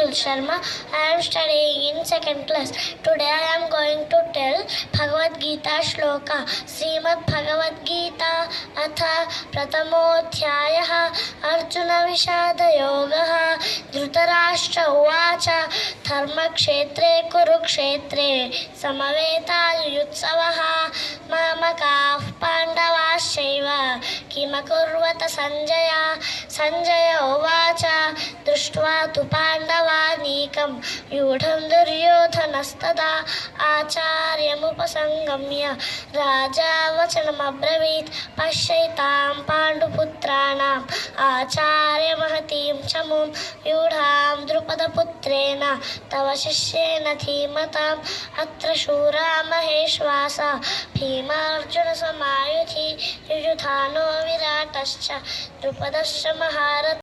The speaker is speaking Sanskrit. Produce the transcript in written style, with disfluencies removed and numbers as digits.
Mridul Sharma. I am studying in second class. Today I am going to tell Bhagavad Gita shloka. Srimad Bhagavad Gita atha pratamodhyayah Arjuna Vishada Yogah Dhritarashtra Uvacha Dharma Kshetre Kurukshetre Samaveta Yutsavaha Mamakah Pandavashaiva Kimakurvata Sanjaya Uvacha Drishtva tu Pandavanikam Yudham Duryodhanastada Acharyamupasangamya Raja Vachanam Abravit Pashyaitam Panduputranam Acharya Mahatim Chamum Yudham Drupada Putrena Tava Shishyena Dhimatam Atra Shura Maheshvasa Bhima Arjuna Samayuthi Yudhano Viratascha Drupadascha Maharata